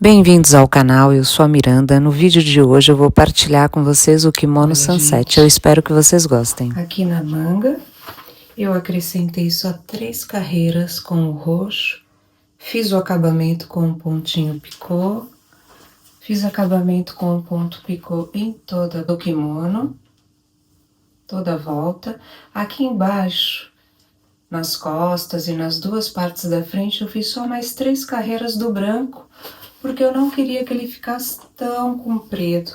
Bem-vindos ao canal, eu sou a Miranda. No vídeo de hoje eu vou partilhar com vocês o kimono Sunset. Gente, eu espero que vocês gostem. Aqui na manga eu acrescentei só 3 carreiras com o roxo, fiz o acabamento com um pontinho picô, fiz acabamento com um ponto picô em toda o kimono, toda a volta. Aqui embaixo, nas costas e nas duas partes da frente, eu fiz só mais 3 carreiras do branco, porque eu não queria que ele ficasse tão comprido.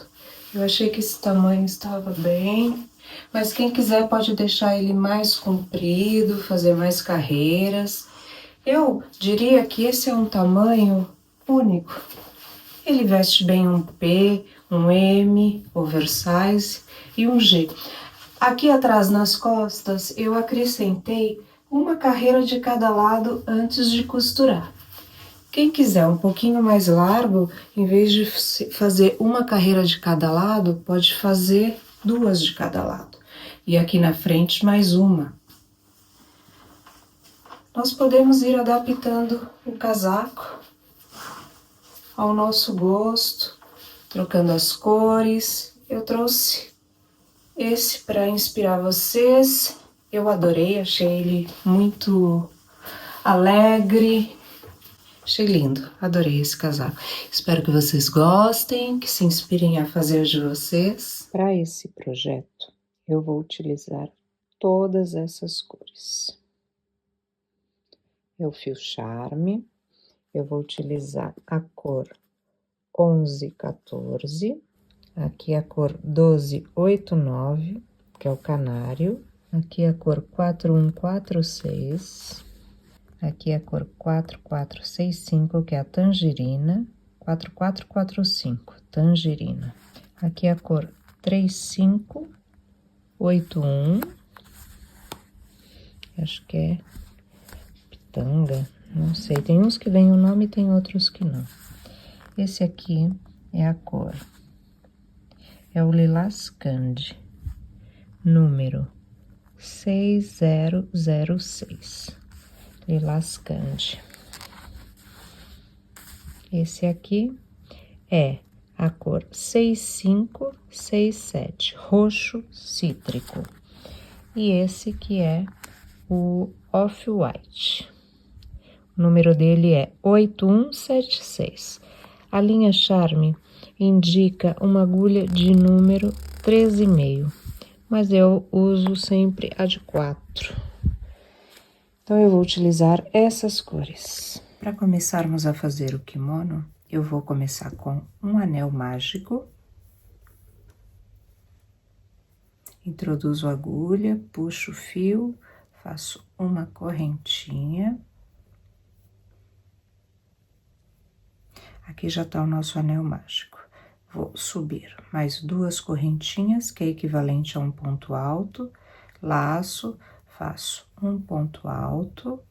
Eu achei que esse tamanho estava bem, mas quem quiser pode deixar ele mais comprido, fazer mais carreiras. Eu diria que esse é um tamanho único. Ele veste bem um P, um M, oversize e um G. Aqui atrás nas costas eu acrescentei uma carreira de cada lado antes de costurar. Quem quiser um pouquinho mais largo, em vez de fazer uma carreira de cada lado, pode fazer 2 de cada lado. E aqui na frente mais uma. Nós podemos ir adaptando o casaco ao nosso gosto, trocando as cores. Eu trouxe esse para inspirar vocês. Eu adorei, achei ele muito alegre. Achei lindo, adorei esse casaco. Espero que vocês gostem, que se inspirem a fazer de vocês. Para esse projeto, eu vou utilizar todas essas cores. É o fio charme, eu vou utilizar a cor 1114, aqui a cor 1289, que é o canário, aqui a cor 4146, aqui a cor 4465, que é a tangerina, 4445, tangerina. Aqui a cor 3581, acho que é pitanga, não sei. Tem uns que vem o nome e tem outros que não. Esse aqui é a cor, é o Lilás Candy, número 6006. Lilás Candy. Esse aqui é a cor 6567, roxo cítrico. E esse que é o Off-White. O número dele é 8176. A linha Charme indica uma agulha de número 13,5, mas eu uso sempre a de 4. Então, eu vou utilizar essas cores. Para começarmos a fazer o kimono, eu vou começar com um anel mágico. Introduzo a agulha, puxo o fio, faço uma correntinha. Aqui já tá o nosso anel mágico. Vou subir mais 2 correntinhas, que é equivalente a um ponto alto, laço, faço um ponto alto,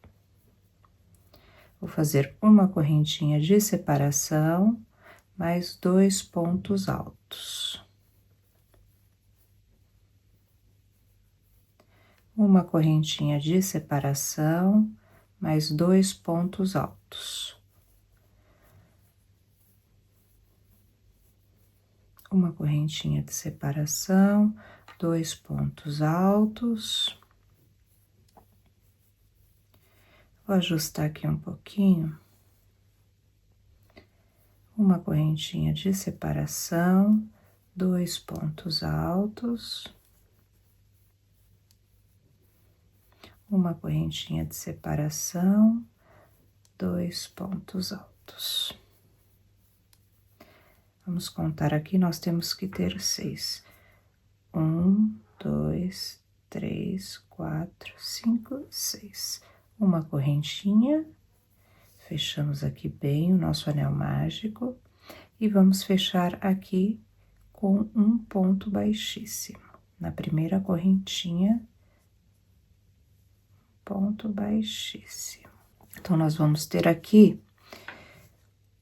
vou fazer uma correntinha de separação, mais 2 pontos altos. Uma correntinha de separação, mais 2 pontos altos. Uma correntinha de separação, 2 pontos altos. Vou ajustar aqui um pouquinho. Uma correntinha de separação, 2 pontos altos. Uma correntinha de separação, 2 pontos altos. Vamos contar aqui, nós temos que ter 6. 1, 2, 3, 4, 5, 6. Uma correntinha, fechamos aqui bem o nosso anel mágico e vamos fechar aqui com um ponto baixíssimo. Na primeira correntinha, ponto baixíssimo. Então, nós vamos ter aqui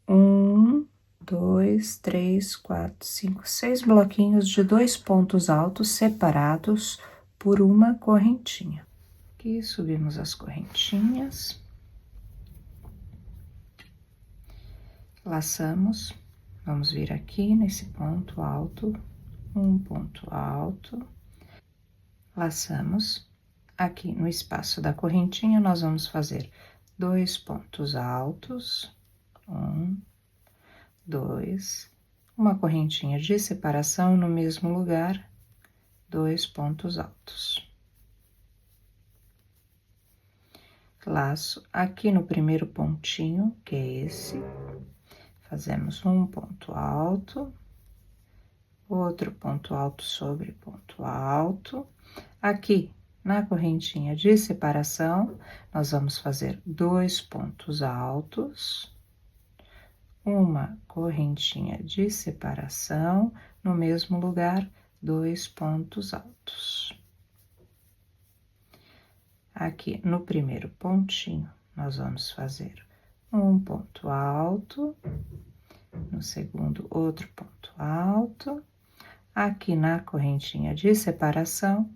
1, 2, 3, 4, 5, 6 bloquinhos de 2 pontos altos separados por uma correntinha. Aqui subimos as correntinhas. Laçamos, vamos vir aqui nesse ponto alto, um ponto alto, laçamos. Aqui no espaço da correntinha, nós vamos fazer 2 pontos altos, 1, 2, uma correntinha de separação no mesmo lugar, 2 pontos altos. Laço aqui no primeiro pontinho, que é esse, fazemos um ponto alto, outro ponto alto sobre ponto alto. Aqui na correntinha de separação, nós vamos fazer 2 pontos altos, uma correntinha de separação, no mesmo lugar, 2 pontos altos. Aqui no primeiro pontinho, nós vamos fazer um ponto alto, no segundo, outro ponto alto. Aqui na correntinha de separação,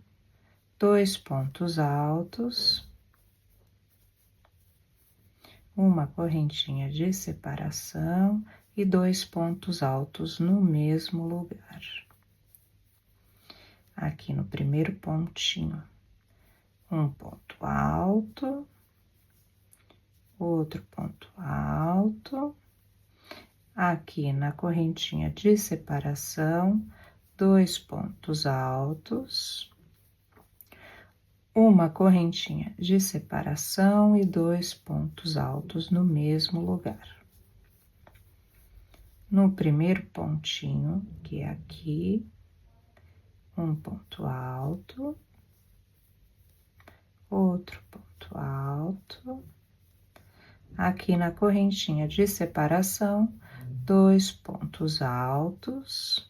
2 pontos altos, uma correntinha de separação e 2 pontos altos no mesmo lugar. Aqui no primeiro pontinho, um ponto alto, outro ponto alto. Aqui na correntinha de separação, 2 pontos altos, uma correntinha de separação e 2 pontos altos no mesmo lugar. No primeiro pontinho, que é aqui, um ponto alto, outro ponto alto. Aqui na correntinha de separação, 2 pontos altos,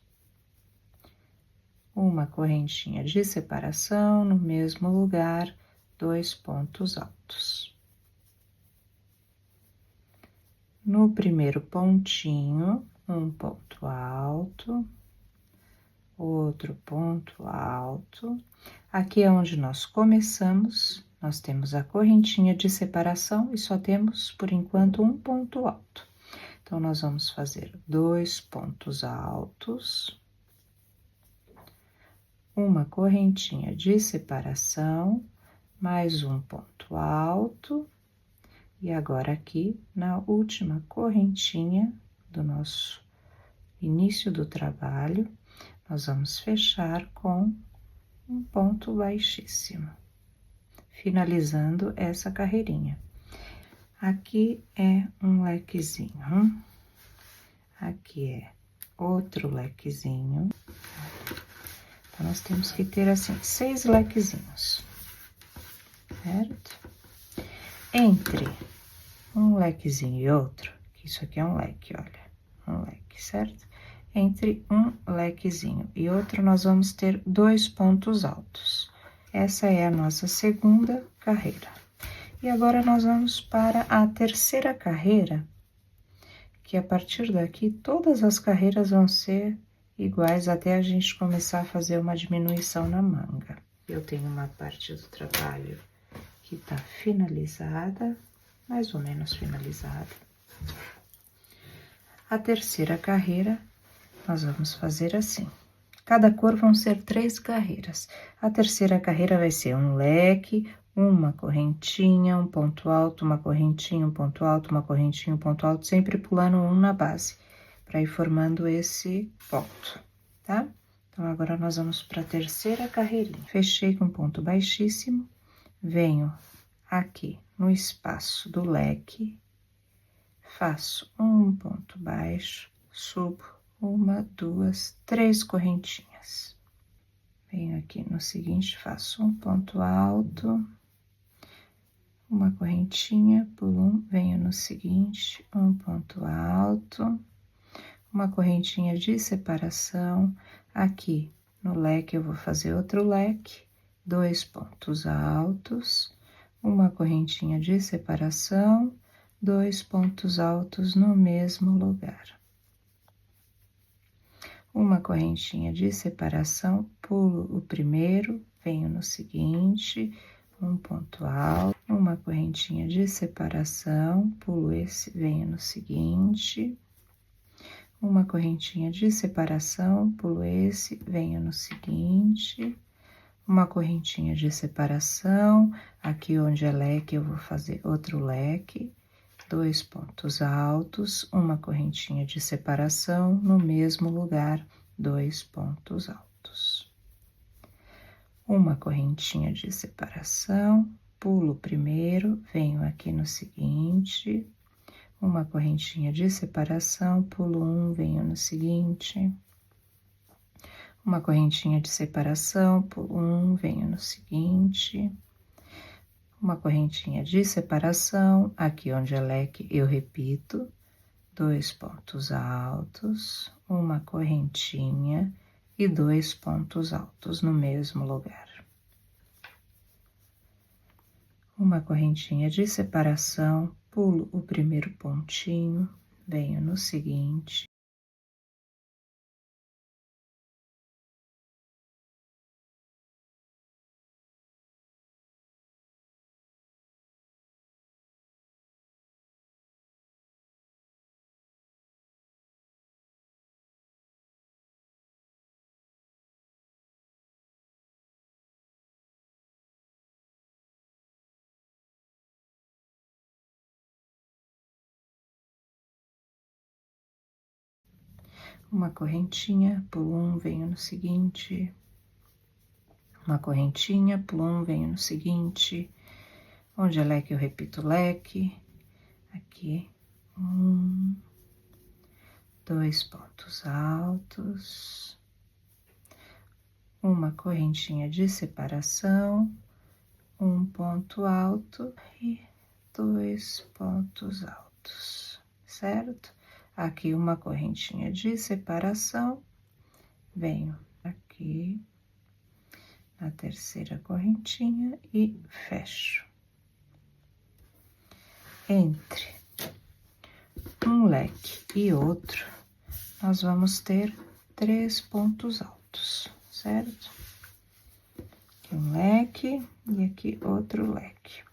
uma correntinha de separação no mesmo lugar, 2 pontos altos. No primeiro pontinho, um ponto alto, outro ponto alto. Aqui é onde nós começamos, nós temos a correntinha de separação e só temos, por enquanto, um ponto alto. Então, nós vamos fazer 2 pontos altos, uma correntinha de separação, mais um ponto alto, e agora aqui na última correntinha do nosso início do trabalho, nós vamos fechar com um ponto baixíssimo, finalizando essa carreirinha. Aqui é um lequezinho, aqui é outro lequezinho. Então, nós temos que ter, assim, 6 lequezinhos, certo? Entre um lequezinho e outro, que isso aqui é um leque, olha, um leque, certo? Entre um lequezinho e outro, nós vamos ter 2 pontos altos. Essa é a nossa segunda carreira. E agora, nós vamos para a terceira carreira, que a partir daqui, todas as carreiras vão ser iguais até a gente começar a fazer uma diminuição na manga. Eu tenho uma parte do trabalho que tá finalizada, mais ou menos finalizada. A terceira carreira, nós vamos fazer assim. Cada cor vão ser 3 carreiras. A terceira carreira vai ser um leque, uma correntinha, um ponto alto, uma correntinha, um ponto alto, uma correntinha, um ponto alto, sempre pulando um na base, para ir formando esse ponto, tá? Então, agora nós vamos para a terceira carreirinha. Fechei com ponto baixíssimo, venho aqui no espaço do leque, faço um ponto baixo, subo 1, 2, 3 correntinhas. Venho aqui no seguinte, faço um ponto alto, uma correntinha, pulo um, venho no seguinte, um ponto alto, uma correntinha de separação. Aqui no leque eu vou fazer outro leque, 2 pontos altos, uma correntinha de separação, 2 pontos altos no mesmo lugar. Uma correntinha de separação, pulo o primeiro, venho no seguinte, um ponto alto, uma correntinha de separação, pulo esse, venho no seguinte, uma correntinha de separação, pulo esse, venho no seguinte, uma correntinha de separação, aqui onde é leque eu vou fazer outro leque, 2 pontos altos, uma correntinha de separação, no mesmo lugar, 2 pontos altos. Uma correntinha de separação, pulo o primeiro, venho aqui no seguinte, uma correntinha de separação, pulo um, venho no seguinte, uma correntinha de separação, pulo um, venho no seguinte, uma correntinha de separação, aqui onde é leque eu repito, 2 pontos altos, uma correntinha e 2 pontos altos no mesmo lugar. Uma correntinha de separação, pulo o primeiro pontinho, venho no seguinte. Uma correntinha, pulo um, venho no seguinte, uma correntinha, pulo um, venho no seguinte, onde é leque eu repito leque, aqui, 1, 2 pontos altos, uma correntinha de separação, 1 ponto alto e 2 pontos altos, certo? Aqui uma correntinha de separação, venho aqui na terceira correntinha e fecho. Entre um leque e outro, nós vamos ter 3 pontos altos, certo? Aqui um leque e aqui outro leque.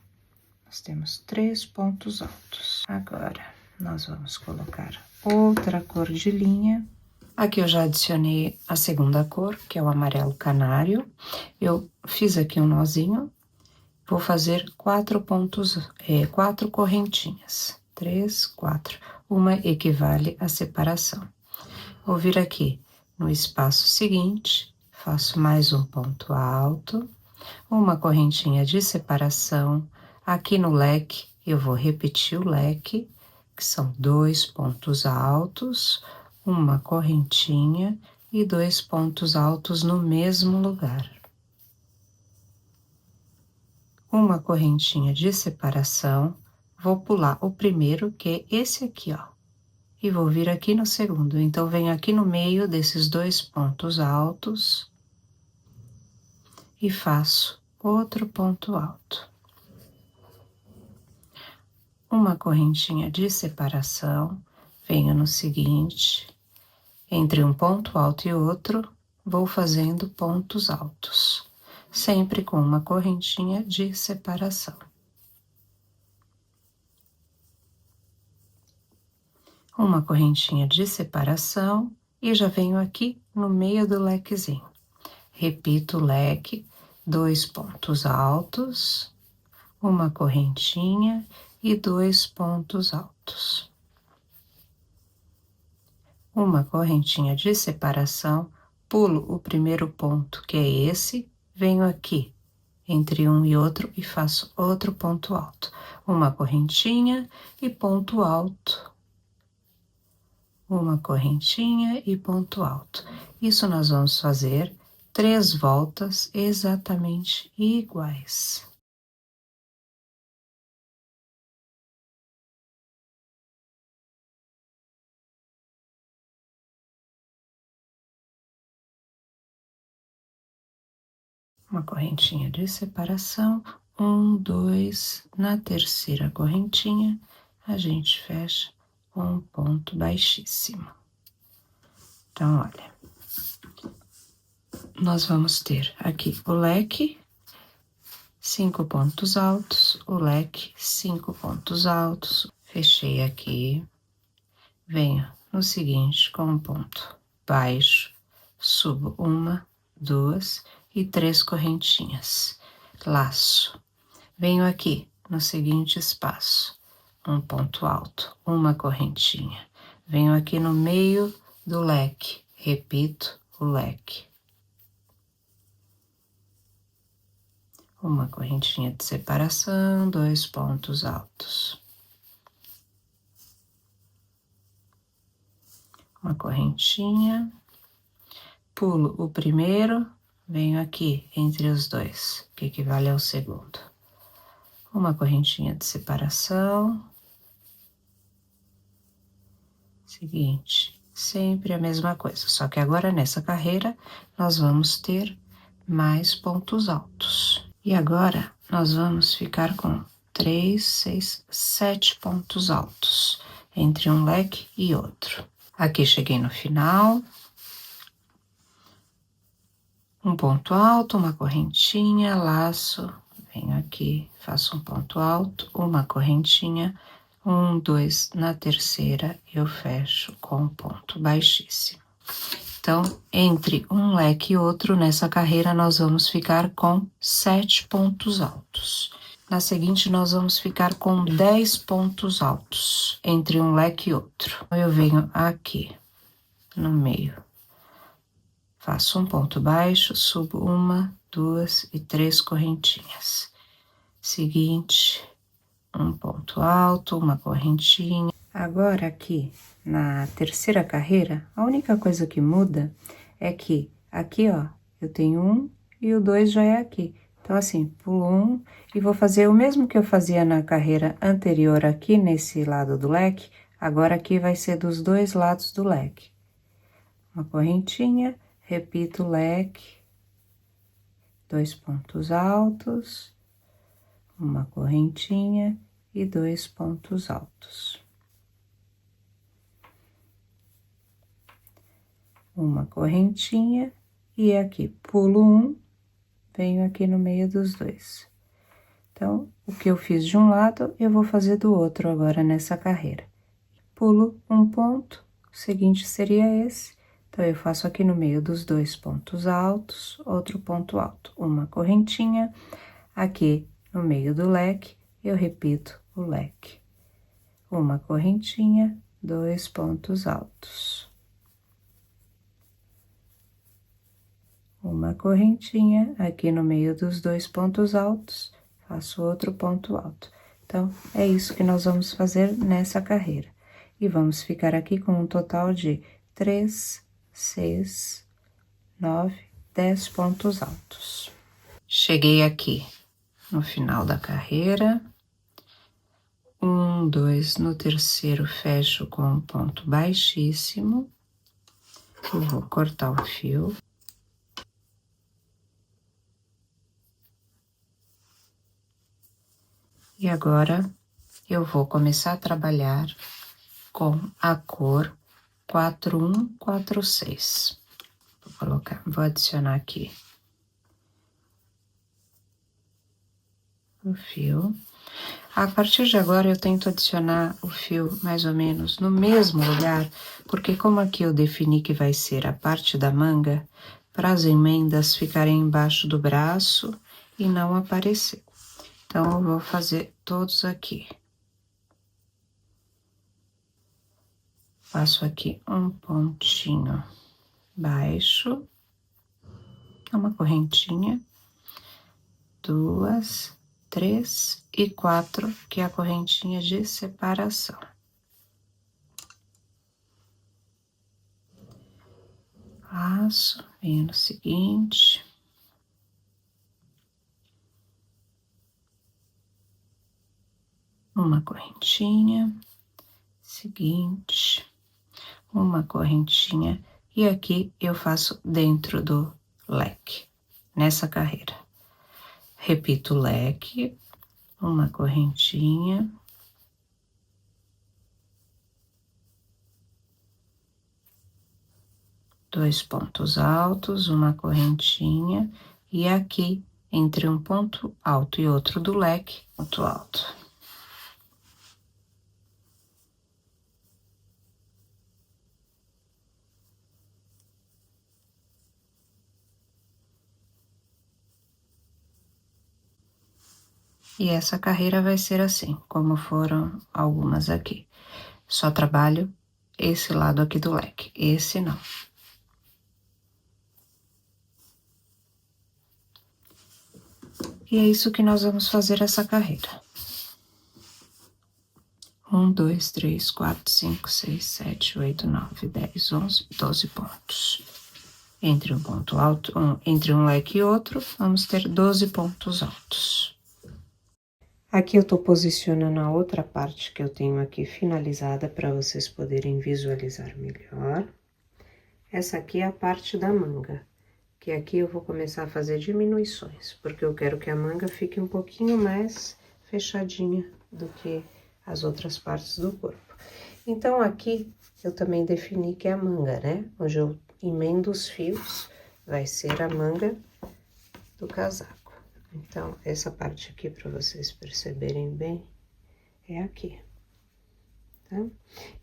Nós temos 3 pontos altos. Agora, nós vamos colocar outra cor de linha. Aqui eu já adicionei a segunda cor, que é o amarelo canário. Eu fiz aqui um nozinho, vou fazer 4 pontos, 4 correntinhas. 3, 4. Uma equivale à separação. Vou vir aqui no espaço seguinte, faço mais um ponto alto, uma correntinha de separação. Aqui no leque, eu vou repetir o leque, que são 2 pontos altos, uma correntinha e 2 pontos altos no mesmo lugar. Uma correntinha de separação, vou pular o primeiro, que é esse aqui, ó, e vou vir aqui no segundo. Então, venho aqui no meio desses 2 pontos altos e faço outro ponto alto. Uma correntinha de separação, venho no seguinte, entre um ponto alto e outro, vou fazendo pontos altos, sempre com uma correntinha de separação. Uma correntinha de separação e já venho aqui no meio do lequezinho. Repito o leque, 2 pontos altos, uma correntinha e 2 pontos altos. Uma correntinha de separação, pulo o primeiro ponto, que é esse, venho aqui entre um e outro e faço outro ponto alto. Uma correntinha e ponto alto. Uma correntinha e ponto alto. Isso nós vamos fazer 3 voltas exatamente iguais. Uma correntinha de separação, 1, 2, na terceira correntinha, a gente fecha com um ponto baixíssimo. Então, olha, nós vamos ter aqui o leque, 5 pontos altos, o leque, 5 pontos altos, fechei aqui, venho no seguinte, com um ponto baixo, subo 1, 2 e 3 correntinhas, laço. Venho aqui no seguinte espaço, um ponto alto, uma correntinha. Venho aqui no meio do leque, repito o leque. Uma correntinha de separação, 2 pontos altos. Uma correntinha, pulo o primeiro, venho aqui entre os dois, que equivale ao segundo. Uma correntinha de separação. Seguinte, sempre a mesma coisa, só que agora nessa carreira nós vamos ter mais pontos altos. E agora nós vamos ficar com 3, 6, 7 pontos altos entre um leque e outro. Aqui cheguei no final. Um ponto alto, uma correntinha, laço, venho aqui, faço um ponto alto, uma correntinha, 1, 2, na terceira eu fecho com um ponto baixíssimo. Então, entre um leque e outro, nessa carreira, nós vamos ficar com 7 pontos altos. Na seguinte, nós vamos ficar com 10 pontos altos, entre um leque e outro. Eu venho aqui, no meio, faço um ponto baixo, subo 1, 2 e 3 correntinhas. Seguinte, um ponto alto, uma correntinha. Agora aqui, na terceira carreira, a única coisa que muda é que aqui, ó, eu tenho 1 e o 2 já é aqui. Então, assim, pulo 1 e vou fazer o mesmo que eu fazia na carreira anterior aqui, nesse lado do leque, agora aqui vai ser dos dois lados do leque. Uma correntinha, repito o leque, 2 pontos altos, uma correntinha e 2 pontos altos. Uma correntinha e aqui pulo 1, venho aqui no meio dos dois. Então, o que eu fiz de um lado, eu vou fazer do outro agora nessa carreira. Pulo um ponto, o seguinte seria esse. Então, eu faço aqui no meio dos 2 pontos altos, outro ponto alto, uma correntinha. Aqui no meio do leque, eu repito o leque. Uma correntinha, 2 pontos altos. Uma correntinha, aqui no meio dos 2 pontos altos, faço outro ponto alto. Então, é isso que nós vamos fazer nessa carreira. E vamos ficar aqui com um total de 3, 6, 9, 10 pontos altos. Cheguei aqui no final da carreira. 1, 2, no terceiro fecho com um ponto baixíssimo. Eu vou cortar o fio. E agora, eu vou começar a trabalhar com a cor 4146. Vou adicionar aqui o fio. A partir de agora, eu tento adicionar o fio mais ou menos no mesmo lugar, porque como aqui eu defini que vai ser a parte da manga, para as emendas ficarem embaixo do braço e não aparecer. Então, eu vou fazer todos aqui. Faço aqui um pontinho baixo, uma correntinha, 2, 3 e 4, que é a correntinha de separação. Laço, venho no seguinte. Uma correntinha, seguinte, uma correntinha, e aqui eu faço dentro do leque, nessa carreira. Repito o leque, uma correntinha, dois pontos altos, uma correntinha, e aqui, entre um ponto alto e outro do leque, ponto alto. E essa carreira vai ser assim, como foram algumas aqui. Só trabalho esse lado aqui do leque, esse não. E é isso que nós vamos fazer essa carreira. 1, 2, 3, 4, 5, 6, 7, 8, 9, 10, 11, 12 pontos. Entre um ponto alto, entre um leque e outro, vamos ter 12 pontos altos. Aqui eu tô posicionando a outra parte que eu tenho aqui finalizada para vocês poderem visualizar melhor. Essa aqui é a parte da manga, que aqui eu vou começar a fazer diminuições, porque eu quero que a manga fique um pouquinho mais fechadinha do que as outras partes do corpo. Então, aqui eu também defini que é a manga, né? Onde eu emendo os fios, vai ser a manga do casaco. Então, essa parte aqui, para vocês perceberem bem, é aqui, tá?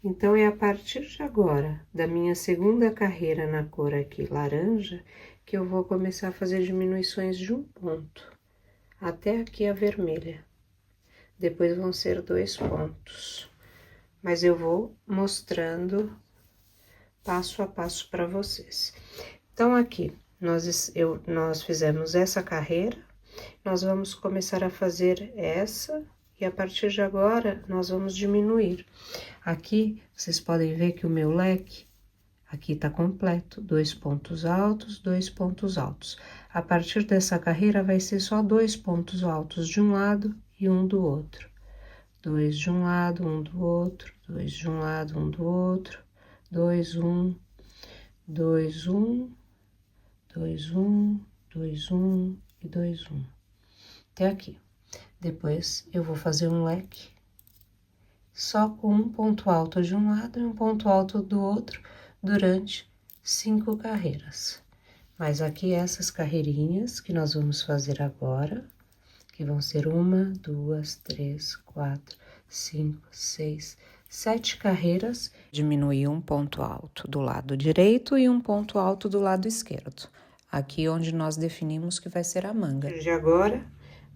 Então, é a partir de agora, da minha segunda carreira na cor aqui laranja, que eu vou começar a fazer diminuições de um ponto, até aqui a vermelha. Depois vão ser 2 pontos, mas eu vou mostrando passo a passo para vocês. Então, aqui, nós fizemos essa carreira, nós vamos começar a fazer essa, e a partir de agora, nós vamos diminuir. Aqui, vocês podem ver que o meu leque, aqui tá completo, 2 pontos altos, 2 pontos altos. A partir dessa carreira, vai ser só 2 pontos altos de um lado e um do outro. 2 de um lado, um do outro, 2 de um lado, um do outro, 2, 1, 2, 1, 2, 1, 2, 1 e 2, 1. Até aqui. Depois, eu vou fazer um leque só com um ponto alto de um lado e um ponto alto do outro durante 5 carreiras. Mas aqui essas carreirinhas que nós vamos fazer agora, que vão ser 1, 2, 3, 4, 5, 6, 7 carreiras. Diminuir um ponto alto do lado direito e um ponto alto do lado esquerdo. Aqui onde nós definimos que vai ser a manga. De agora,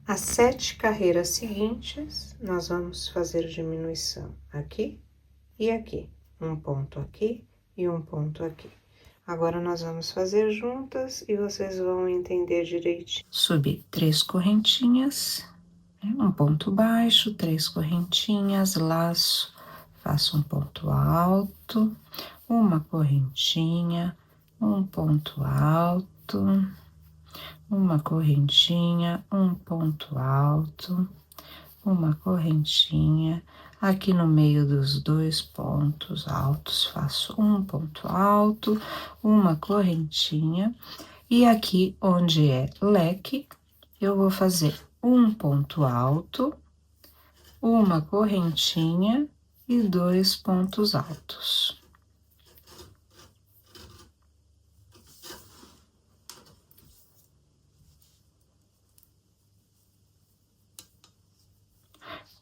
as 7 carreiras seguintes, nós vamos fazer diminuição aqui e aqui. Um ponto aqui e um ponto aqui. Agora, nós vamos fazer juntas e vocês vão entender direitinho. Subir 3 correntinhas, um ponto baixo, 3 correntinhas, laço, faço um ponto alto, uma correntinha, um ponto alto, uma correntinha, um ponto alto, uma correntinha. Aqui no meio dos 2 pontos altos, faço um ponto alto, uma correntinha. E aqui onde é leque, eu vou fazer um ponto alto, uma correntinha e 2 pontos altos.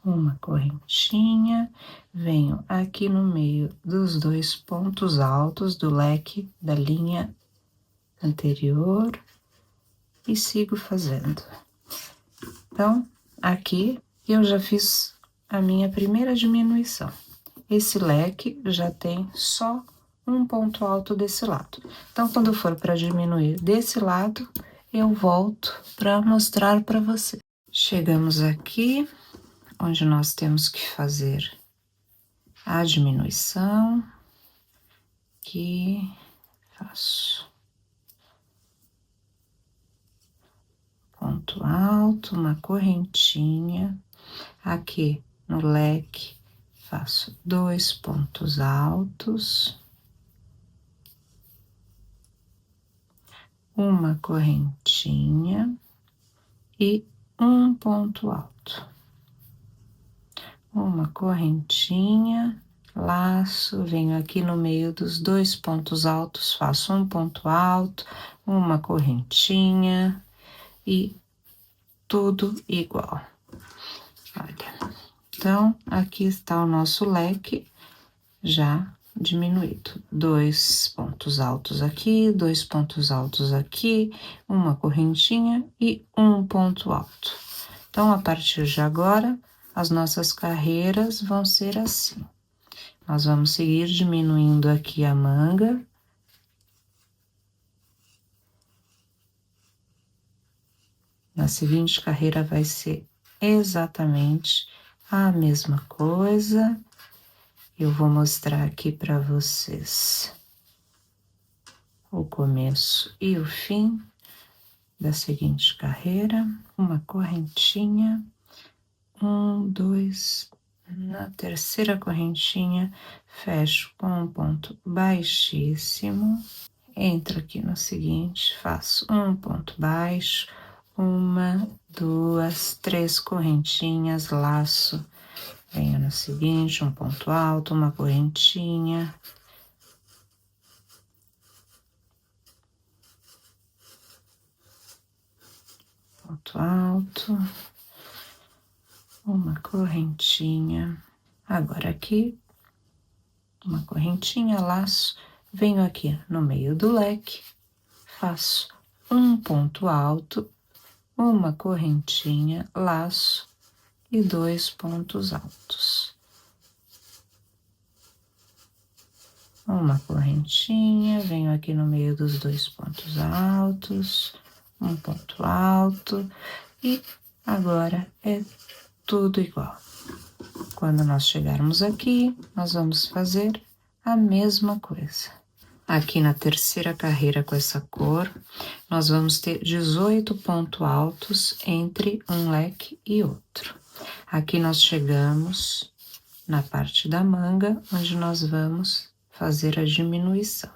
Uma correntinha, venho aqui no meio dos 2 pontos altos do leque da linha anterior e sigo fazendo. Então, aqui eu já fiz a minha primeira diminuição. Esse leque já tem só um ponto alto desse lado. Então, quando for para diminuir desse lado, eu volto para mostrar para você. Chegamos aqui, onde nós temos que fazer a diminuição, aqui, faço ponto alto, uma correntinha, aqui no leque, faço 2 pontos altos, uma correntinha e um ponto alto. Uma correntinha, laço, venho aqui no meio dos 2 pontos altos, faço um ponto alto, uma correntinha e tudo igual. Olha, então, aqui está o nosso leque já diminuído. 2 pontos altos aqui, 2 pontos altos aqui, uma correntinha e um ponto alto. Então, a partir de agora, as nossas carreiras vão ser assim. Nós vamos seguir diminuindo aqui a manga. Na seguinte carreira vai ser exatamente a mesma coisa. Eu vou mostrar aqui para vocês o começo e o fim da seguinte carreira. Uma correntinha, 1, 2, na terceira correntinha, fecho com um ponto baixíssimo, entro aqui no seguinte, faço um ponto baixo, 1, 2, 3 correntinhas, laço, venho no seguinte, um ponto alto, uma correntinha, ponto alto, uma correntinha, agora aqui, uma correntinha, laço, venho aqui no meio do leque, faço um ponto alto, uma correntinha, laço e 2 pontos altos. Uma correntinha, venho aqui no meio dos 2 pontos altos, um ponto alto e agora é tudo igual. Quando nós chegarmos aqui, nós vamos fazer a mesma coisa. Aqui na terceira carreira com essa cor, nós vamos ter 18 pontos altos entre um leque e outro. Aqui nós chegamos na parte da manga, onde nós vamos fazer a diminuição.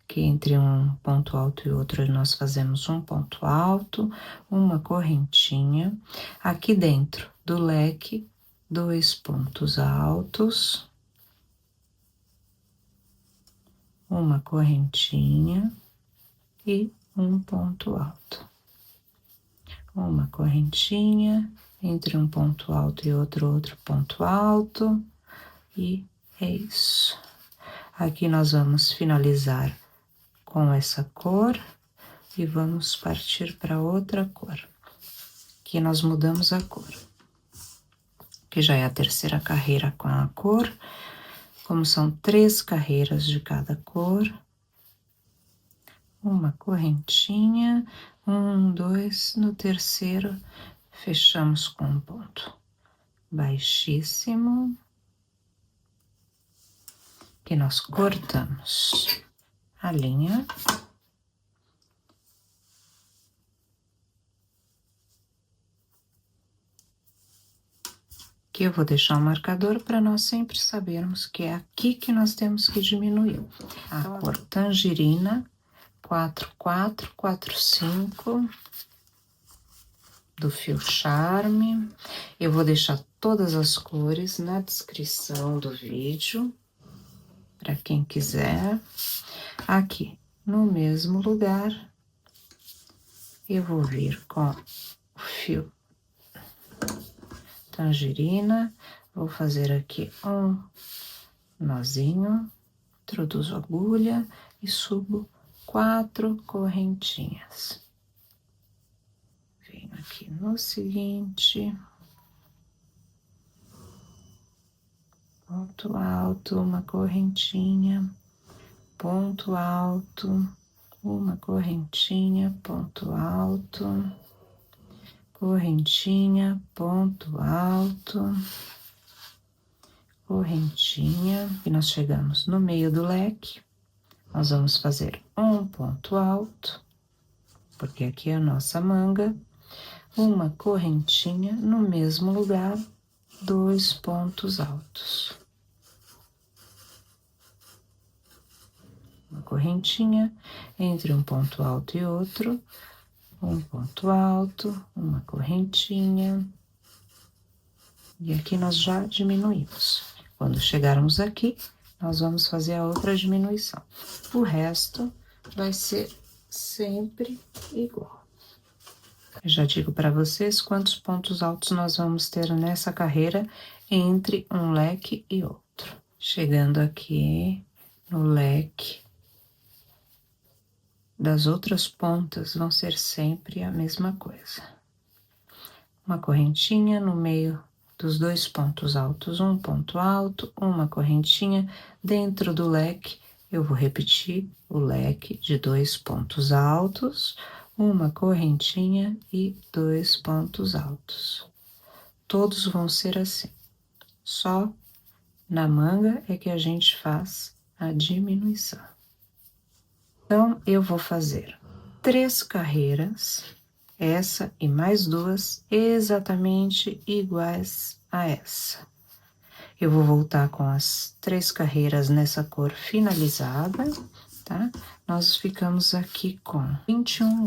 Que entre um ponto alto e outro nós fazemos um ponto alto, uma correntinha. Aqui dentro do leque, 2 pontos altos, uma correntinha e um ponto alto. Uma correntinha, entre um ponto alto e outro ponto alto, e é isso. Aqui nós vamos finalizar com essa cor e vamos partir para outra cor. Aqui nós mudamos a cor, que já é a terceira carreira com a cor. Como são 3 carreiras de cada cor, uma correntinha, 1, 2, no terceiro fechamos com um ponto baixíssimo, que nós cortamos a linha. Aqui eu vou deixar um marcador para nós sempre sabermos que é aqui que nós temos que diminuir. A cor tangerina, 4445 do fio Charme. Eu vou deixar todas as cores na descrição do vídeo, para quem quiser. Aqui, no mesmo lugar, eu vou vir com o fio tangerina, vou fazer aqui um nozinho, introduzo a agulha e subo 4 correntinhas. Venho aqui no seguinte, ponto alto, uma correntinha, ponto alto, uma correntinha, ponto alto, correntinha, ponto alto, correntinha, e nós chegamos no meio do leque, nós vamos fazer um ponto alto, porque aqui é a nossa manga, uma correntinha no mesmo lugar, 2 pontos altos. Uma correntinha entre um ponto alto e outro, um ponto alto, uma correntinha, e aqui nós já diminuímos. Quando chegarmos aqui, nós vamos fazer a outra diminuição. O resto vai ser sempre igual. Eu já digo para vocês quantos pontos altos nós vamos ter nessa carreira entre um leque e outro. Chegando aqui no leque, das outras pontas vão ser sempre a mesma coisa. uma correntinha no meio dos 2 pontos altos, um ponto alto, uma correntinha dentro do leque. Eu vou repetir o leque de 2 pontos altos, uma correntinha e 2 pontos altos. Todos vão ser assim. Só na manga é que a gente faz a diminuição. Então, eu vou fazer 3 carreiras, essa e mais 2, exatamente iguais a essa. Eu vou voltar com as 3 carreiras nessa cor finalizada, tá? Nós ficamos aqui com 21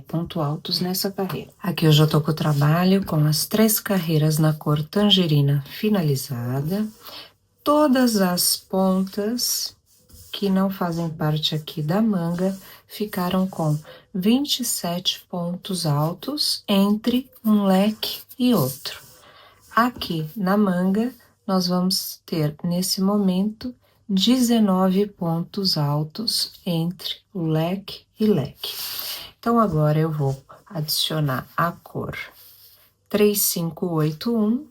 pontos altos nessa carreira. Aqui eu já tô com o trabalho com as 3 carreiras na cor tangerina finalizada. Todas as pontas que não fazem parte aqui da manga ficaram com 27 pontos altos entre um leque e outro. Aqui na manga, nós vamos ter, nesse momento, 19 pontos altos entre o leque e leque. Então, agora eu vou adicionar a cor 3581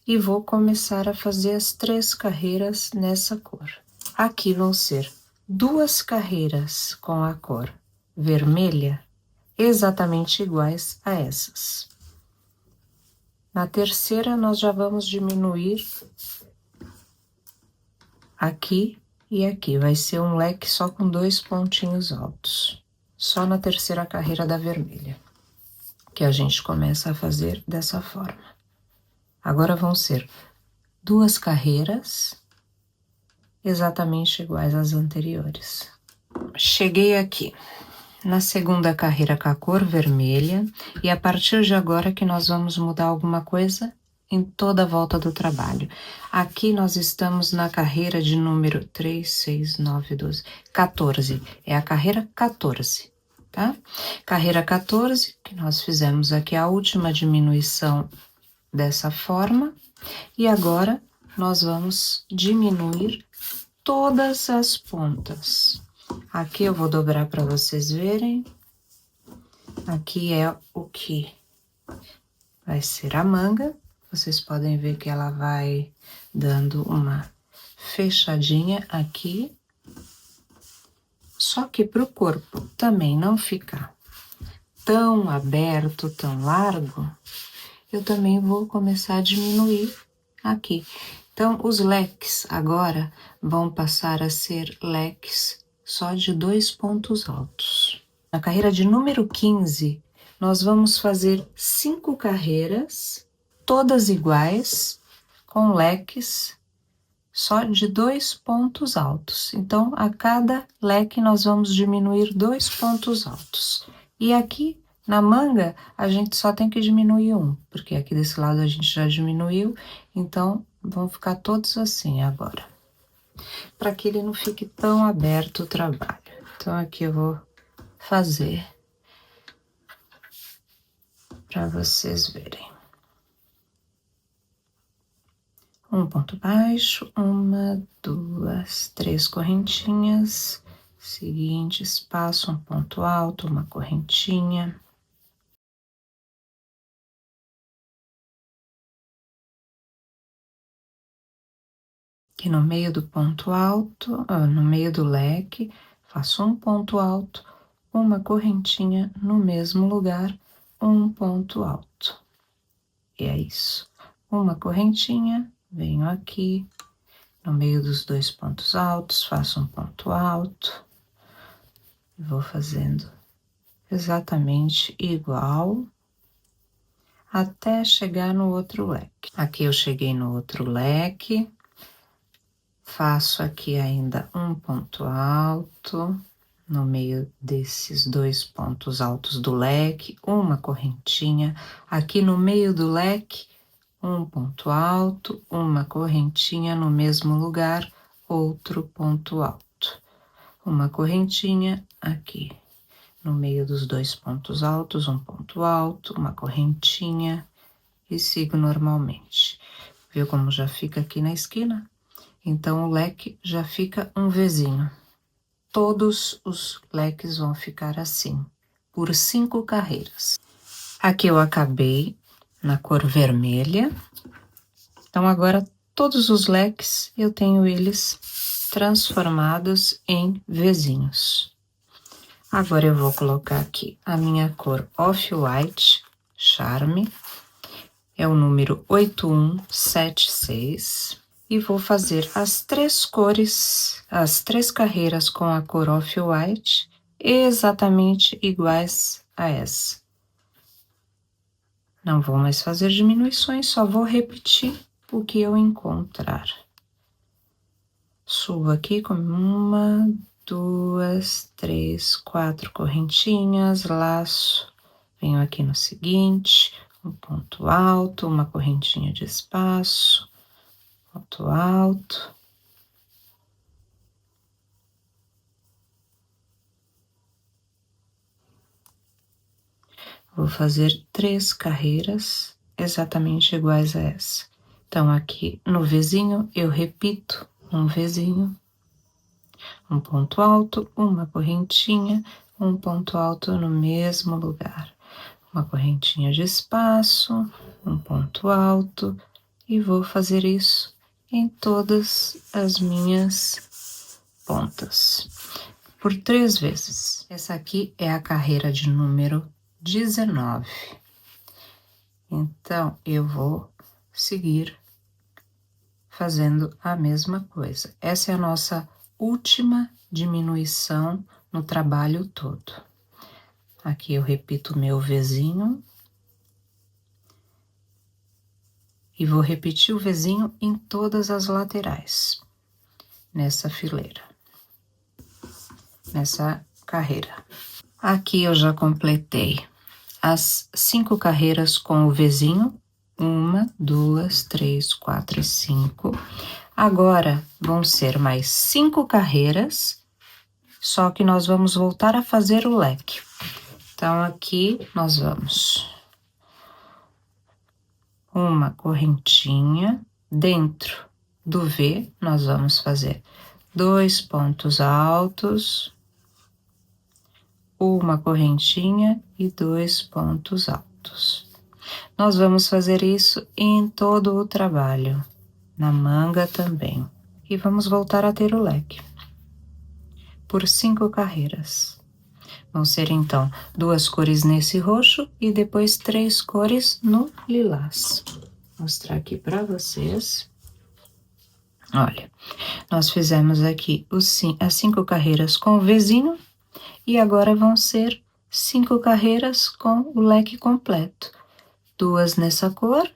e vou começar a fazer as 3 carreiras nessa cor. Aqui vão ser 2 carreiras com a cor vermelha, exatamente iguais a essas. Na terceira, nós já vamos diminuir aqui e aqui. Vai ser um leque só com 2 pontinhos altos. Só na terceira carreira da vermelha, que a gente começa a fazer dessa forma. Agora vão ser 2 carreiras exatamente iguais às anteriores. Cheguei aqui na segunda carreira com a cor vermelha, e a partir de agora que nós vamos mudar alguma coisa em toda a volta do trabalho. Aqui nós estamos na carreira de número 3, 6, 9, 12, 14. É a carreira 14, tá? Carreira 14, que nós fizemos aqui a última diminuição dessa forma, e agora nós vamos diminuir todas as pontas. Aqui eu vou dobrar para vocês verem. Aqui é o que vai ser a manga. Vocês podem ver que ela vai dando uma fechadinha aqui. Só que para o corpo também não ficar tão aberto, tão largo, eu também vou começar a diminuir aqui. Então, os leques agora vão passar a ser leques só de 2 pontos altos. Na carreira de número 15, nós vamos fazer 5 carreiras, todas iguais, com leques só de 2 pontos altos. Então, a cada leque nós vamos diminuir 2 pontos altos. E aqui na manga, a gente só tem que diminuir 1, porque aqui desse lado a gente já diminuiu, então vão ficar todos assim agora, para que ele não fique tão aberto o trabalho. Então, aqui eu vou fazer para vocês verem. Um ponto baixo, 1, 2, 3 correntinhas, seguinte espaço, um ponto alto, uma correntinha. Aqui no meio do ponto alto, no meio do leque, faço um ponto alto, uma correntinha no mesmo lugar, um ponto alto. E é isso. Uma correntinha, venho aqui, no meio dos 2 pontos altos, faço um ponto alto, e vou fazendo exatamente igual, até chegar no outro leque. Aqui eu cheguei no outro leque, faço aqui ainda um ponto alto, no meio desses 2 pontos altos do leque, uma correntinha, aqui no meio do leque, um ponto alto, uma correntinha no mesmo lugar, outro ponto alto, uma correntinha aqui, no meio dos 2 pontos altos, um ponto alto, uma correntinha e sigo normalmente. Viu como já fica aqui na esquina? Então, o leque já fica um Vzinho. Todos os leques vão ficar assim, por 5 carreiras. Aqui eu acabei na cor vermelha. Então, agora, todos os leques, eu tenho eles transformados em Vzinhos. Agora, eu vou colocar aqui a minha cor Off-White Charme. É o número 8176. E vou fazer as 3 cores, as 3 carreiras com a cor Off-White, exatamente iguais a essa. Não vou mais fazer diminuições, só vou repetir o que eu encontrar. Subo aqui com 1, 2, 3, 4 correntinhas, laço, venho aqui no seguinte, um ponto alto, uma correntinha de espaço, ponto alto. Vou fazer 3 carreiras exatamente iguais a essa. Então, aqui no Vzinho, eu repito um Vzinho, um ponto alto, uma correntinha, um ponto alto no mesmo lugar. Uma correntinha de espaço, um ponto alto, e vou fazer isso em todas as minhas pontas, por 3 vezes. Essa aqui é a carreira de número 19. Então, eu vou seguir fazendo a mesma coisa. Essa é a nossa última diminuição no trabalho todo. Aqui eu repito o meu Vzinho. E vou repetir o Vzinho em todas as laterais, nessa fileira, nessa carreira. Aqui eu já completei as 5 carreiras com o Vzinho, 1, 2, 3, 4 e 5. Agora, vão ser mais 5 carreiras, só que nós vamos voltar a fazer o leque. Então, aqui nós vamos uma correntinha, dentro do V, nós vamos fazer 2 pontos altos, uma correntinha e 2 pontos altos. Nós vamos fazer isso em todo o trabalho, na manga também. E vamos voltar a ter o leque, por 5 carreiras. Vão ser, então, 2 cores nesse roxo e depois 3 cores no lilás. Vou mostrar aqui para vocês. Olha, nós fizemos aqui as 5 carreiras com o Vzinho e agora vão ser 5 carreiras com o leque completo. 2 nessa cor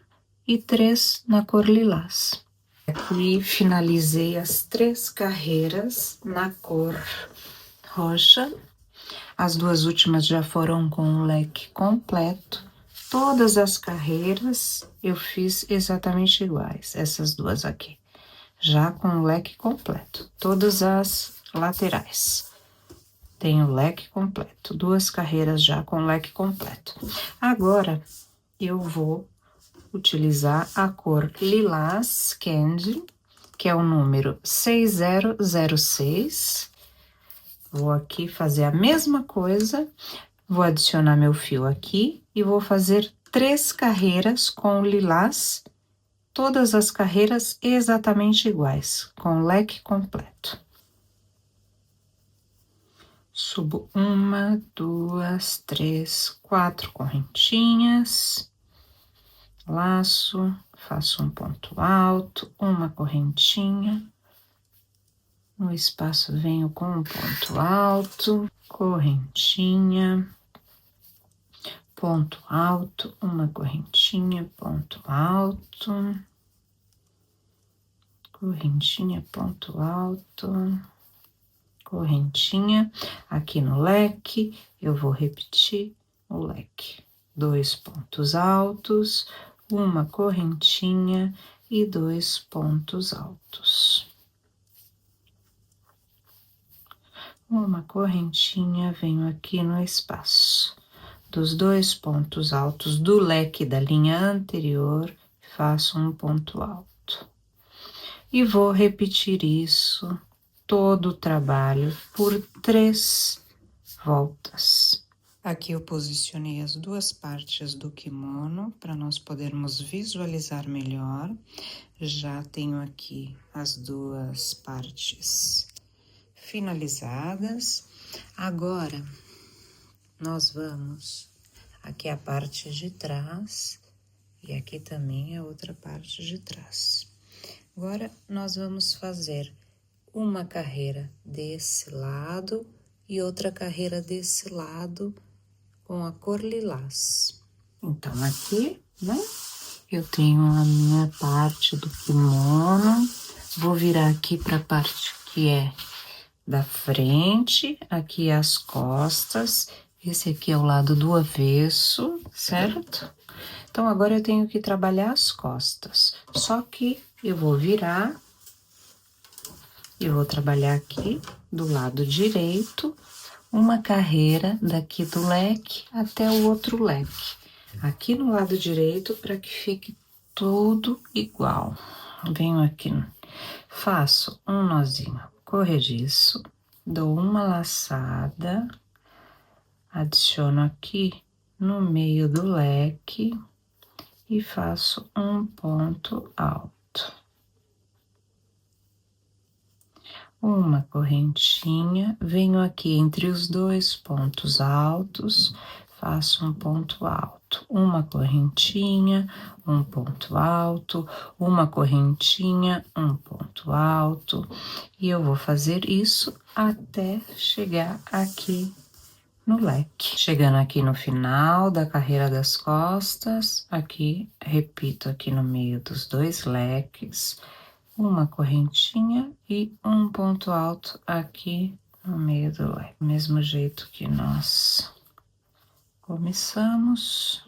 e 3 na cor lilás. Aqui finalizei as 3 carreiras na cor roxa. As 2 últimas já foram com o leque completo. Todas as carreiras eu fiz exatamente iguais, essas 2 aqui. Já com o leque completo, todas as laterais. Tem o leque completo, 2 carreiras já com o leque completo. Agora, eu vou utilizar a cor Lilás Candy, que é o número 6006. Vou aqui fazer a mesma coisa, vou adicionar meu fio aqui e vou fazer 3 carreiras com o lilás, todas as carreiras exatamente iguais, com o leque completo. Subo 1, 2, 3, 4 correntinhas, laço, faço um ponto alto, uma correntinha, no espaço venho com um ponto alto, correntinha, ponto alto, uma correntinha, ponto alto, correntinha, ponto alto, correntinha. Aqui no leque, eu vou repetir o leque. 2 pontos altos, uma correntinha e 2 pontos altos. Uma correntinha, venho aqui no espaço dos 2 pontos altos do leque da linha anterior, faço um ponto alto. E vou repetir isso, todo o trabalho, por 3 voltas. Aqui eu posicionei as duas partes do kimono para nós podermos visualizar melhor. Já tenho aqui as duas partes finalizadas. Agora, nós vamos... Aqui a parte de trás e aqui também a outra parte de trás. Agora, nós vamos fazer uma carreira desse lado e outra carreira desse lado com a cor lilás. Então, aqui, né, eu tenho a minha parte do kimono. Vou virar aqui para a parte que é da frente, aqui as costas. Esse aqui é o lado do avesso, certo? Então, agora eu tenho que trabalhar as costas. Só que eu vou virar, eu vou trabalhar aqui do lado direito, uma carreira daqui do leque até o outro leque. Aqui no lado direito, para que fique tudo igual. Venho aqui, faço um nozinho corrediço, dou uma laçada, adiciono aqui no meio do leque e faço um ponto alto. Uma correntinha, venho aqui entre os dois pontos altos, faço um ponto alto, uma correntinha, um ponto alto, uma correntinha, um ponto alto, e eu vou fazer isso até chegar aqui no leque. Chegando aqui no final da carreira das costas, aqui, repito aqui no meio dos dois leques, uma correntinha e um ponto alto aqui no meio do leque. Mesmo jeito que nós começamos,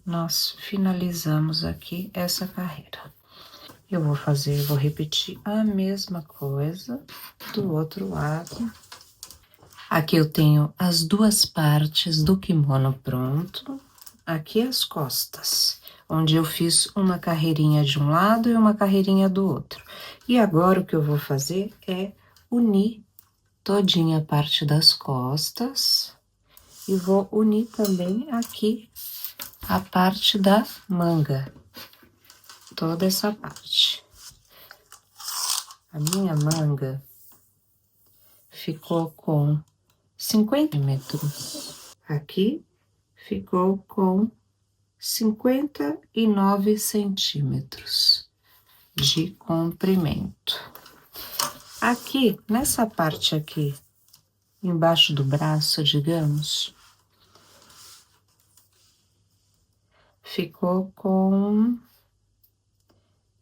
nós finalizamos aqui essa carreira. Eu vou repetir a mesma coisa do outro lado. Aqui eu tenho as duas partes do kimono pronto, aqui as costas, onde eu fiz uma carreirinha de um lado e uma carreirinha do outro. E agora o que eu vou fazer é unir todinha a parte das costas e vou unir também aqui a parte da manga, toda essa parte. A minha manga ficou com 50 centímetros, aqui ficou com 59 centímetros de comprimento. Aqui, nessa parte aqui, embaixo do braço, digamos, ficou com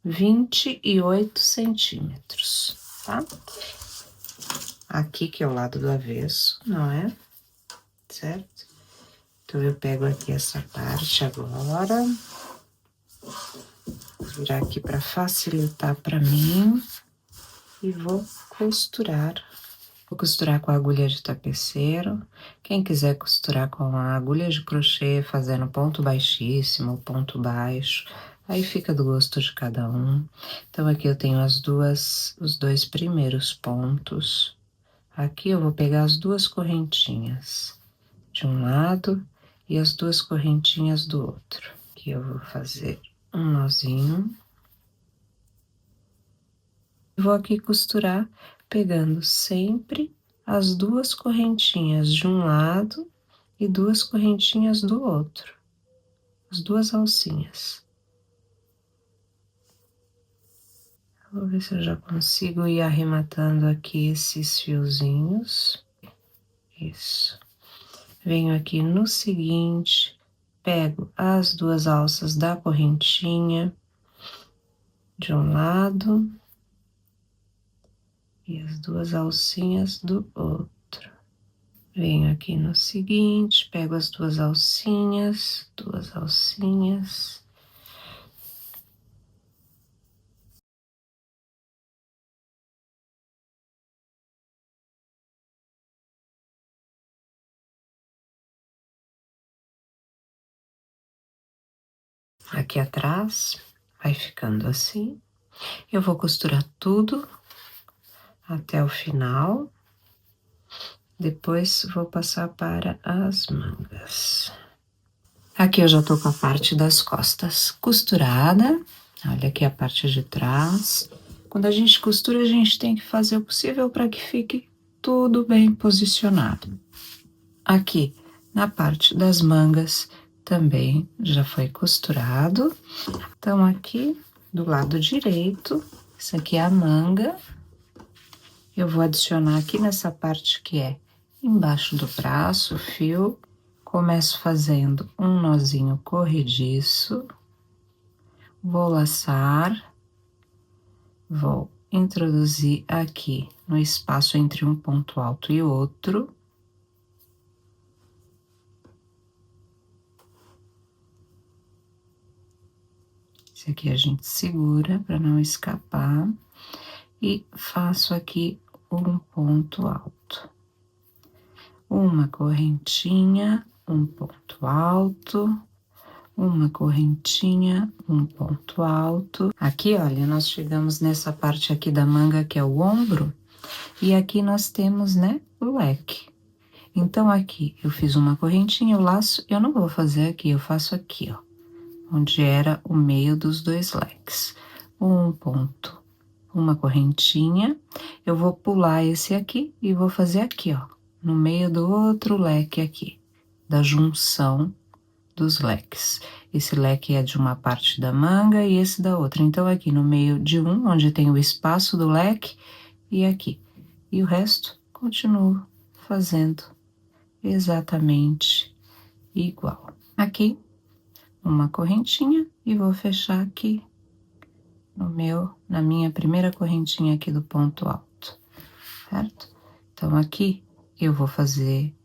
28 centímetros, tá? Aqui que é o lado do avesso, não é? Certo? Então, eu pego aqui essa parte agora, vou virar aqui para facilitar para mim e vou costurar. Vou costurar com a agulha de tapeceiro. Quem quiser costurar com a agulha de crochê, fazendo ponto baixíssimo, ponto baixo, aí fica do gosto de cada um. Então, aqui eu tenho os dois primeiros pontos. Aqui eu vou pegar as duas correntinhas de um lado e as duas correntinhas do outro. Aqui eu vou fazer um nozinho. Vou aqui costurar pegando sempre as duas correntinhas de um lado e duas correntinhas do outro, as duas alcinhas. Vou ver se eu já consigo ir arrematando aqui esses fiozinhos. Isso. Venho aqui no seguinte, pego as duas alças da correntinha de um lado e as duas alcinhas do outro. Venho aqui no seguinte, pego as duas alcinhas. Aqui atrás, vai ficando assim. Eu vou costurar tudo até o final. Depois vou passar para as mangas. Aqui eu já tô com a parte das costas costurada. Olha aqui a parte de trás. Quando a gente costura, a gente tem que fazer o possível para que fique tudo bem posicionado. Aqui na parte das mangas também já foi costurado. Então aqui do lado direito, isso aqui é a manga. Eu vou adicionar aqui nessa parte que é embaixo do braço, o fio. Começo fazendo um nozinho corrediço. Vou laçar. Vou introduzir aqui no espaço entre um ponto alto e outro. Esse aqui a gente segura para não escapar. E faço aqui um ponto alto. Uma correntinha, um ponto alto, uma correntinha, um ponto alto. Aqui, olha, nós chegamos nessa parte aqui da manga, que é o ombro, e aqui nós temos, né, o leque. Então, aqui eu fiz uma correntinha, o laço, eu não vou fazer aqui, eu faço aqui, ó, onde era o meio dos dois leques. Um ponto, uma correntinha, eu vou pular esse aqui e vou fazer aqui, ó, no meio do outro leque aqui, da junção dos leques. Esse leque é de uma parte da manga e esse da outra. Então, aqui no meio de um, onde tem o espaço do leque, e aqui. E o resto, continuo fazendo exatamente igual. Aqui, uma correntinha e vou fechar aqui na minha primeira correntinha aqui do ponto alto, certo? Então, aqui eu vou fazer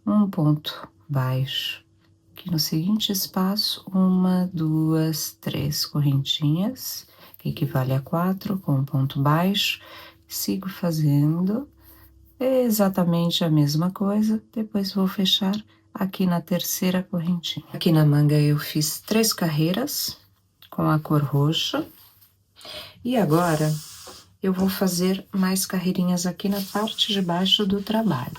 um ponto baixo. Aqui no seguinte espaço, uma, duas, três correntinhas, que equivale a 4, com um ponto baixo. Sigo fazendo exatamente a mesma coisa, depois vou fechar aqui na terceira correntinha. Aqui na manga eu fiz 3 carreiras com a cor roxa. E agora eu vou fazer mais carreirinhas aqui na parte de baixo do trabalho.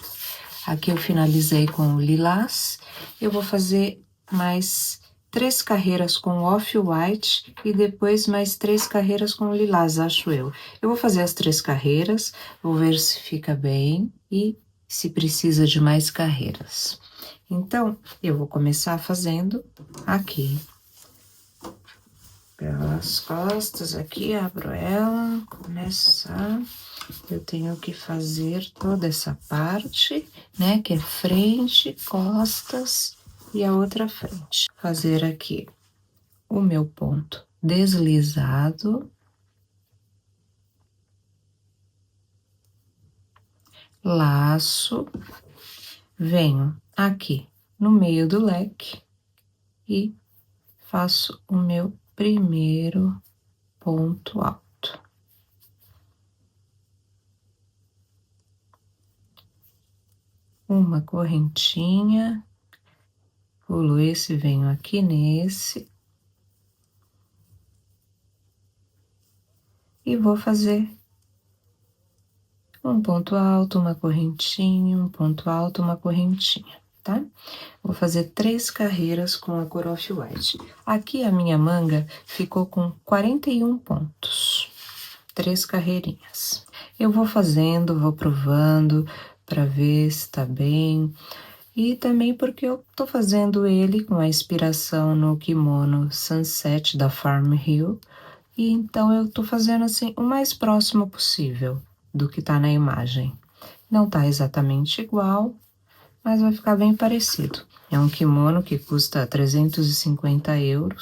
Aqui eu finalizei com o lilás, eu vou fazer mais 3 carreiras com off-white e depois mais 3 carreiras com lilás, acho eu. Eu vou fazer as 3 carreiras, vou ver se fica bem e se precisa de mais carreiras. Então, eu vou começar fazendo aqui. Pelas costas aqui, abro ela, começar. Eu tenho que fazer toda essa parte, né, que é frente, costas e a outra frente. Fazer aqui o meu ponto deslizado. Laço, venho aqui no meio do leque e faço o meu primeiro ponto alto. Uma correntinha, pulo esse, venho aqui nesse. E vou fazer um ponto alto, uma correntinha, um ponto alto, uma correntinha, tá? Vou fazer 3 carreiras com a cor off-white. Aqui a minha manga ficou com 41 pontos, 3 carreirinhas. Eu vou fazendo, vou provando para ver se tá bem. E também porque eu tô fazendo ele com a inspiração no kimono Sunset da Farm Hill. E então eu tô fazendo assim o mais próximo possível do que tá na imagem. Não tá exatamente igual, mas vai ficar bem parecido. É um kimono que custa 350 €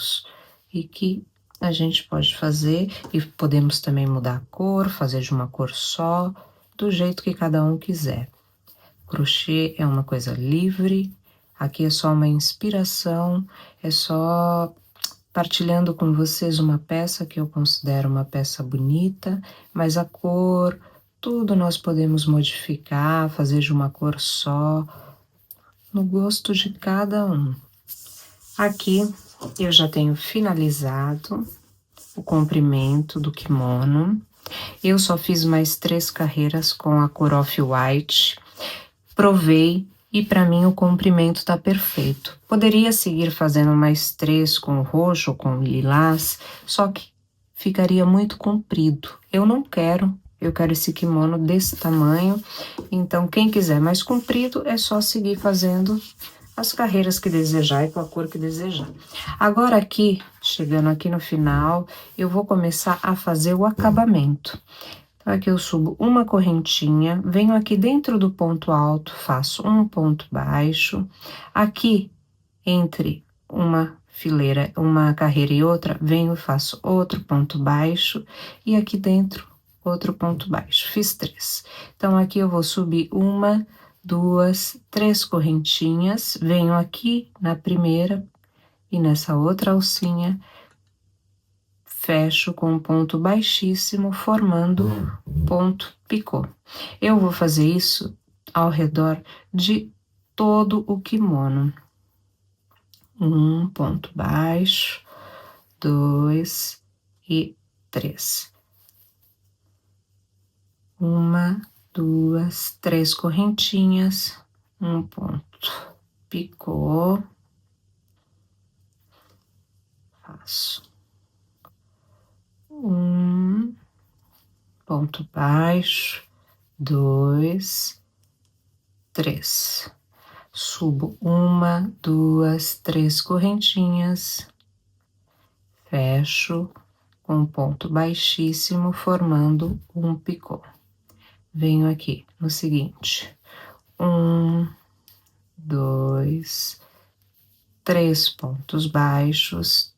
e que a gente pode fazer e podemos também mudar a cor, fazer de uma cor só, do jeito que cada um quiser. Crochê é uma coisa livre, aqui é só uma inspiração, é só partilhando com vocês uma peça que eu considero uma peça bonita, mas a cor, tudo nós podemos modificar, fazer de uma cor só, no gosto de cada um. Aqui eu já tenho finalizado o comprimento do kimono. Eu só fiz mais 3 carreiras com a cor off-white. provei e para mim o comprimento tá perfeito. Poderia seguir fazendo mais 3 com roxo ou com lilás, só que ficaria muito comprido. Eu não quero, eu quero esse kimono desse tamanho, então quem quiser mais comprido é só seguir fazendo as carreiras que desejar e com a cor que desejar. Agora aqui, chegando aqui no final, eu vou começar a fazer o acabamento. Então, aqui eu subo uma correntinha, venho aqui dentro do ponto alto, faço um ponto baixo. Aqui, entre uma fileira, uma carreira e outra, venho e faço outro ponto baixo. E aqui dentro, outro ponto baixo. Fiz 3. Então, aqui eu vou subir uma, 2, 3 correntinhas. Venho aqui na primeira e nessa outra alcinha, fecho com um ponto baixíssimo, formando ponto picô. Eu vou fazer isso ao redor de todo o kimono. 1 ponto baixo, 2 e 3. 1, 2, 3 correntinhas, um ponto picô. Faço 1 ponto baixo, 2, 3. Subo 1, 2, 3 correntinhas, fecho com ponto baixíssimo, formando um picô. Venho aqui no seguinte: 1, 2, 3 pontos baixos,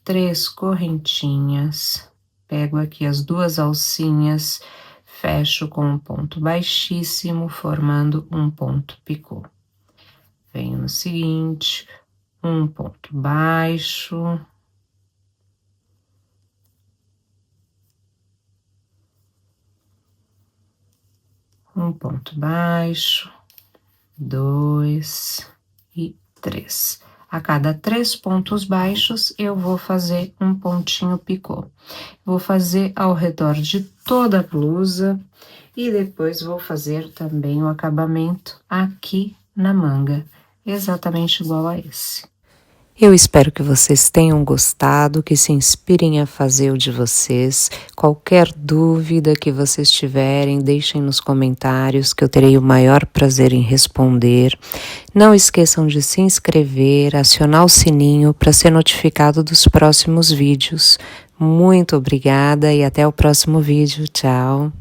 3 correntinhas, pego aqui as 2 alcinhas, fecho com um ponto baixíssimo, formando um ponto picô. Venho no seguinte, um ponto baixo, um ponto baixo, 2 e 3. A cada 3 pontos baixos, eu vou fazer um pontinho picô. Vou fazer ao redor de toda a blusa e depois vou fazer também o acabamento aqui na manga, exatamente igual a esse. Eu espero que vocês tenham gostado, que se inspirem a fazer o de vocês. Qualquer dúvida que vocês tiverem, deixem nos comentários que eu terei o maior prazer em responder. Não esqueçam de se inscrever, acionar o sininho para ser notificado dos próximos vídeos. Muito obrigada e até o próximo vídeo. Tchau!